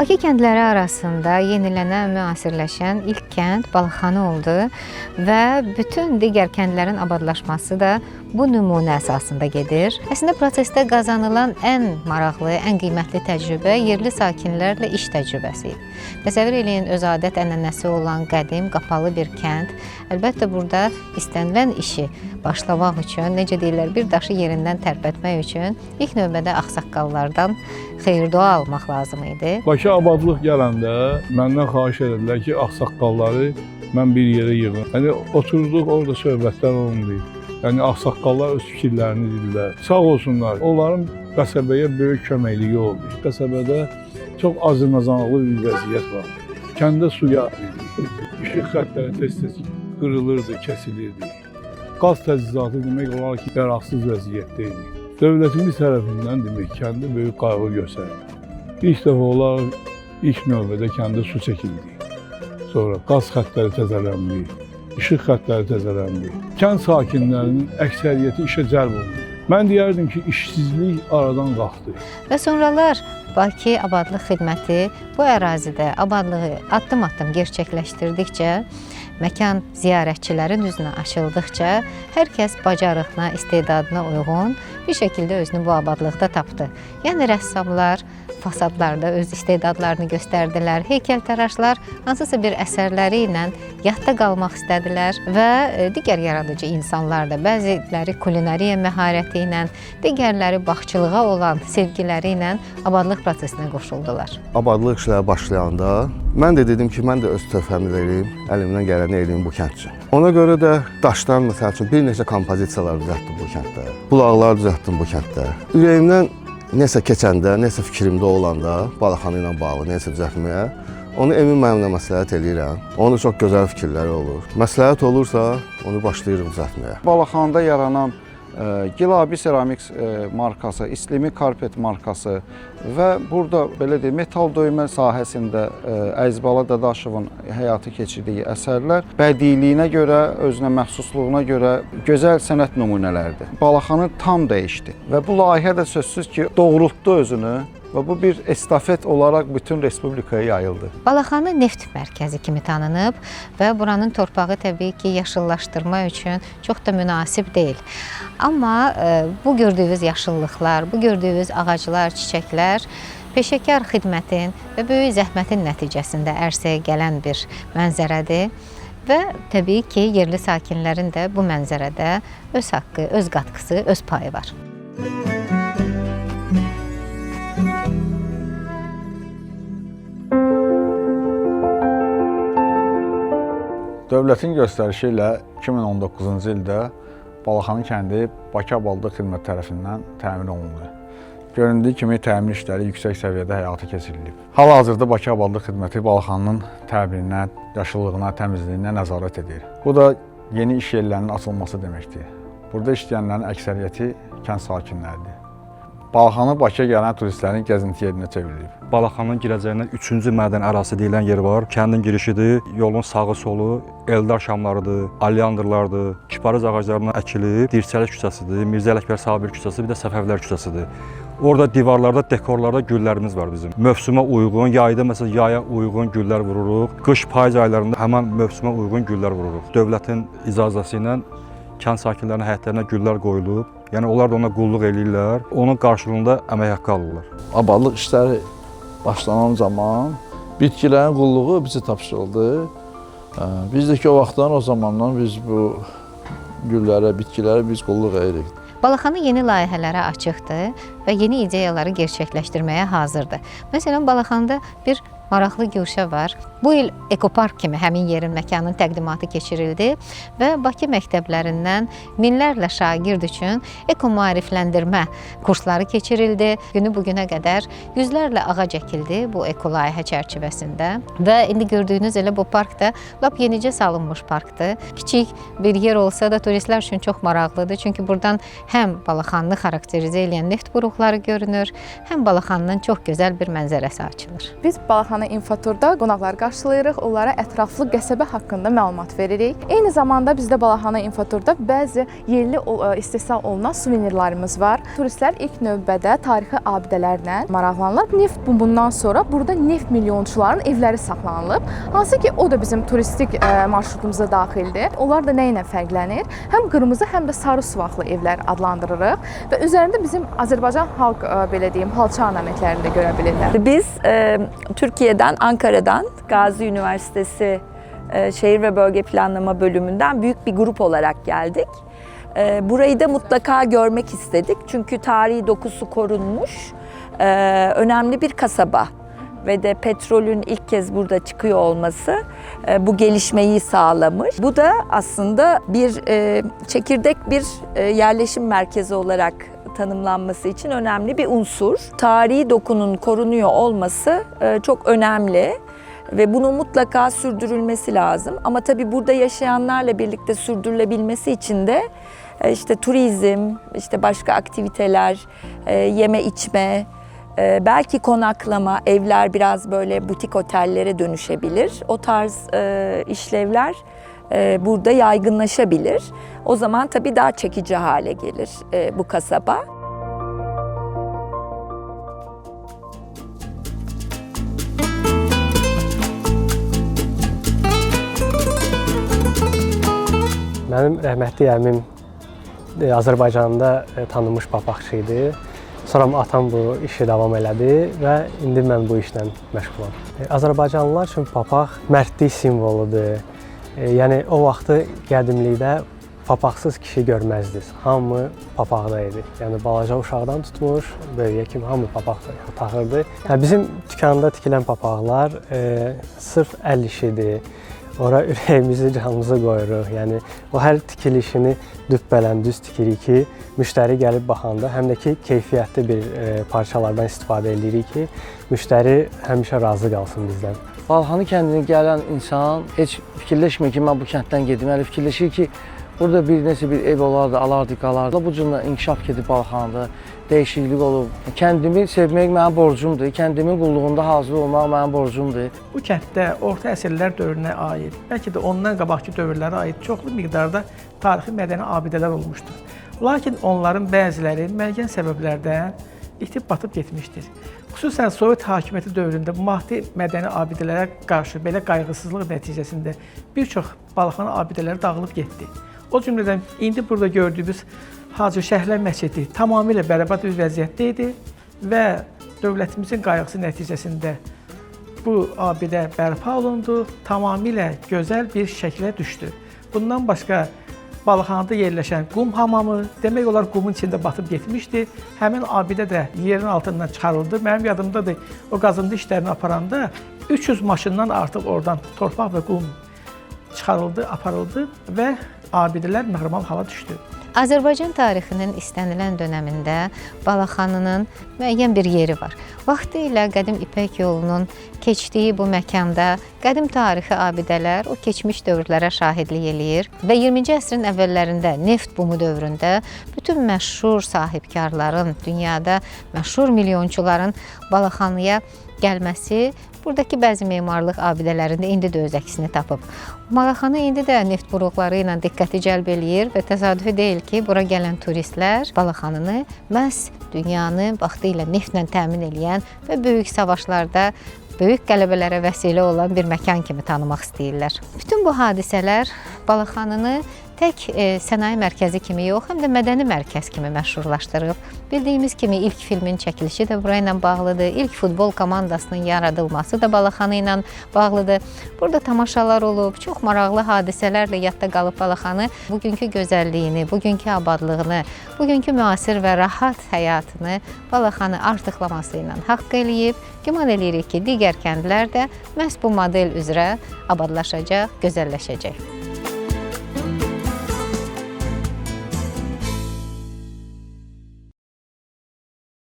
Bakı kəndləri arasında yenilənən, müasirləşən ilk kənd Balaxanı oldu və bütün digər kəndlərin abadlaşması da bu nümunə əsasında gedir. Əslində prosesdə qazanılan ən maraqlı, ən qiymətli təcrübə yerli sakinlərlə iş təcrübəsi idi. Təsəvvür eləyin, öz adət-ənənəsi olan qədim, qapalı bir kənd. Əlbəttə burada istənilən işi başlamaq üçün, necə deyirlər, bir daşı yerindən tərpətmək üçün ilk növbədə ağsaqqallardan xeyir-dua almaq lazım idi. Bakı abadlıq gələndə məndən xahiş edildilər ki, ağsaqqalları mən bir yerə yığım. Yəni oturduq, orada söhbətlər olundu. Yəni ağsaqqallar öz fikirlərini dedilər. Sağ olsunlar, onların qəsəbəyə böyük köməkliyi oldu. Qəsəbədə çox azınazanlıqlı bir vəziyyət var. Kəndə suya işıq xəttləri tez-tez qırılırdı, kəsilirdi. Qaz təchizatı demək olar ki, yararsız vəziyyətdə idi. Dövlətimiz tərəfindən demək, kəndə böyük qayğı göstərdi. İlk dəfə olaraq, ilk növbədə kəndə su çəkildi. Sonra qaz xəttləri təzələndi, işıq xəttləri təzələndi. Kənd sakinlərinin əksəriyyəti işə cəlb olundu. Mən deyərdim ki, işsizlik aradan qalxdı. Və sonralar Bakı Abadlıq Xidməti bu ərazidə abadlığı addım-addım gerçəkləşdirdikcə, məkan ziyarətçilərin üzünə açıldıqca, hər kəs bacarığına, istedadına uyğun bir şəkildə özünü bu abadlıqda tapdı. Yəni rəssamlar fasadlarda öz istedadlarını göstərdilər, heykəltaraşlar hansısa bir əsərləri ilə yadda qalmaq istədilər və digər yaradıcı insanlar da bəziləri kulinariya məharəti ilə, digərləri bağçılığa olan sevgiləri ilə abadlıq prosesinə qoşuldular. Abadlıq işləri başlayanda mən də dedim ki, mən də öz töhfəmi verim, əlimdən gələni eləyim bu kənd üçün. Ona görə də daşdan məsəl üçün bir neçə kompozisiyalar düzəltdim bu kənddə, bulaqlar düzəltdim bu kənddə. Ürəyimdən nəsə keçəndə, nəsə fikrimdə olanda, Balaxanı ilə bağlı nəsə düzəltməyə, onu Emin müəllimlə məsləhət eləyirəm. Onun çox gözəl fikirləri olur. Məsləhət olursa, onu başlayırıq düzəltməyə. Balaxanıda yaranan Gilabi Ceramics markası, İslimi Karpet markası və burada belə deyək, metal döymə sahəsində Əzbala Dadaşovun həyatı keçirdiyi əsərlər bədiliyinə görə, özünə məxsusluğuna görə gözəl sənət nümunələrdir. Balaxanı tam dəyişdi və bu layihə də sözsüz ki, doğrultdu özünü. Və bu bir estafet olaraq bütün respublikaya yayıldı. Balaxanı neft mərkəzi kimi tanınıb və buranın torpağı təbii ki, yaşıllaşdırma üçün çox da münasib deyil. Amma bu gördüyünüz yaşıllıqlar, bu gördüyünüz ağaclar, çiçəklər peşəkar xidmətin və böyük zəhmətin nəticəsində ərsəyə gələn bir mənzərədir. Və təbii ki, yerli sakinlərin də bu mənzərədə öz haqqı, öz qatqısı, öz payı var. Dövlətin göstərişi ilə 2019-cu ildə Balaxanı kəndi Bakı Abadlıq Xidməti tərəfindən təmin olundu. Göründüyü kimi təmin işləri yüksək səviyyədə həyata keçirilib. Hal-hazırda Bakı Abadlıq Xidməti Balaxanının təmirinə, yaşıllığına, təmizliyinə nəzarət edir. Bu da yeni iş yerlərinin açılması deməkdir. Burada işləyənlərin əksəriyyəti kənd sakinləridir. Balaxanı Bakıya gələn turistlərin gəzinti yerinə çevrilib. Balaxanın girəcəyindən 3-cü mədən ərazisi deyilən yer var. Kəndin girişidir, yolun sağı solu, Eldar şamlarıdır, alyandrlardır, kiparız ağaclarından əkilib, Dirçəli küçəsidir, Mirzə Ələkbər Sabir küçəsi, bir də Səfəvlər küçəsidir. Orada divarlarda, dekorlarda güllərimiz var bizim. Mövsümə uyğun, yayda məsələn yaya uyğun güllər vururuq. Qış, payız aylarında həmən mövsümə uyğun güllər vururuq. Dövlətin icazəsi ilə kənd sakinlərinin həyətlərinə güllər qoyulub. Yəni onlar da ona qulluq eləyirlər, onun qarşılığında əmək haqqı alırlar. Abadlıq işləri başlanan zaman bitkilərin qulluğu bizə tapşırıldı. Biz də ki, o vaxtdan, o zamandan biz bu güllərə, bitkilərə biz qulluq edirik. Balaxanı yeni layihələrə açıqdır və yeni ideyaları gerçəkləşdirməyə hazırdır. Məsələn, Balaxanıda bir maraqlı güşə var. Bu il ekopark kimi həmin yerin məkanın təqdimatı keçirildi və Bakı məktəblərindən minlərlə şagird üçün eko-maarifləndirmə kursları keçirildi. Günü bugünə qədər yüzlərlə ağac əkildi bu eko-layihə çərçivəsində və indi gördüyünüz elə bu park da lap yenicə salınmış parkdır. Kiçik bir yer olsa da turistlər üçün çox maraqlıdır. Çünki buradan həm Balaxanını xarakterizə edən neft buruqları görünür, həm Balaxanının çox gözəl bir mənzərəsi açılır. Biz Balaxanı İnfoturda qonaqları qarşılayırıq, onlara ətraflı qəsəbə haqqında məlumat veririk. Eyni zamanda bizdə Balaxana Infoturda bəzi yerli istehsal olunan suvenirlərimiz var. Turistlər ilk növbədə tarixi abidələrlə maraqlanırlar. Neft bumundan sonra burada neft milyonçuların evləri saxlanılıb. Hansı ki, o da bizim turistik marşrutumuza daxildir. Onlar da nə ilə fərqlənir? Həm qırmızı, həm də sarı suvaqlı evlər adlandırırıq və üzərində bizim Azərbaycan xalq, belə deyim, xalça ornamentlərini də görə bilirlər. Biz Türkiye'den, Ankara'dan, Gazi Üniversitesi Şehir ve Bölge Planlama Bölümünden büyük bir grup olarak geldik. Burayı da mutlaka görmek istedik çünkü tarihi dokusu korunmuş, önemli bir kasaba ve de petrolün ilk kez burada çıkıyor olması bu gelişmeyi sağlamış. Bu da aslında bir çekirdek bir yerleşim merkezi olarak tanımlanması için önemli bir unsur. Tarihi dokunun korunuyor olması çok önemli ve bunun mutlaka sürdürülmesi lazım. Ama tabii burada yaşayanlarla birlikte sürdürülebilmesi için de işte turizm, işte başka aktiviteler, yeme içme, belki konaklama, evler biraz böyle butik otellere dönüşebilir. O tarz işlevler burada yaygınlaşabilir. O zaman tabii daha çekici hale gelir bu kasaba. Mənim rəhmətli əmim Azərbaycanda tanınmış papaqçı idi. Sonra atam bu işi davam elədi və indi mən bu işlə məşğulam. Azərbaycanlılar üçün papaq mərdlik simvoludur. Yəni o vaxtı qədimlikdə papaqsız kişi görməzdiniz. Hamı papaqda idi. Yəni balaca uşaqdan tutmuş, böyüyə kimi hamı papaq taxırdı. Bizim dükanda tikilən papaqlar sırf əl işidir. Ora ürəyimizi, canımızı qoyuruq. Yəni o hər tikilişini düppələn düz tikirik ki, müştəri gəlib baxanda həm də ki, keyfiyyətli bir parçalardan istifadə edirik ki, müştəri həmişə razı qalsın bizdən. Balaxanı kəndinə gələn insan heç fikirləşmir ki, mən bu kənddən gedim. Yəni fikirləşir ki, burada bir neçə bir ev olardı, alardı, qalardı. Bu cürlə inkişaf gedib Balaxanada, dəyişiklik olub. Kəndimi sevmək mənim borcumdur, kəndimin qulluğunda hazır olmaq mənim borcumdur. Bu kənddə orta əsrlər dövrünə aid, bəlkə də ondan qabaqki dövrlərə aid çoxlu miqdarda tarixi mədəni abidələr olmuşdur. Lakin onların bəziləri müəyyən səbəblərdən itib batıb getmişdir. Xüsusən Sovet hakimiyyəti dövründə maddi mədəni abidələrə qarşı belə qayğısızlıq nəticəsində bir çox Balaxana abidələri dağılıb getdi. O cümlədən indi burada gördüyümüz Hacı Şəhlər məscidi tamamilə bərbad bir vəziyyətdə idi və dövlətimizin qayğısı nəticəsində bu abidə bərpa olundu, tamamilə gözəl bir şəklə düşdü. Bundan başqa Balaxanada yerləşən qum hamamı, demək olar qumun içində batıb getmişdi. Həmin abidə də yerin altından çıxarıldı. Mənim yadımdadır, o qazıntı işlərini aparanda 300 maşından artıq oradan torpaq və qum çıxarıldı, aparıldı və abidələr normal hala düşdü. Azərbaycan tarixinin istənilən dönəmində Balaxanının müəyyən bir yeri var. Vaxtilə qədim İpək yolunun keçdiyi bu məkanda qədim tarixi abidələr o keçmiş dövrlərə şahidlik eləyir və 20-ci əsrin əvvəllərində neft bumu dövründə bütün məşhur sahibkarların, dünyada məşhur milyonçuların Balaxanıya gəlməsi buradakı bəzi memarlıq abidələrində indi də öz əksini tapıb. Balaxana indi də neft buruqları ilə diqqəti cəlb eləyir və təsadüfi deyil ki, bura gələn turistlər Balaxanını məhz dünyanı vaxtilə neftlə təmin eləyən və böyük savaşlarda böyük qələbələrə vəsilə olan bir məkan kimi tanımaq istəyirlər. Bütün bu hadisələr Balaxanını tək sənaye mərkəzi kimi yox, həm də mədəni mərkəz kimi məşhurlaşdırıb. Bildiyimiz kimi ilk filmin çəkilişi də bura ilə bağlıdır. İlk futbol komandasının yaradılması da Balaxanı ilə bağlıdır. Burada tamaşalar olub, çox maraqlı hadisələrlə yadda qalıb Balaxanı. Bugünkü gözəlliyini, bugünkü abadlığını, bugünkü müasir və rahat həyatını Balaxanı artıqlaması ilə haqq eləyib. Güman eləyirik ki, digər kəndlər də məhz bu model üzrə abadlaşacaq, gözəlləşəcək.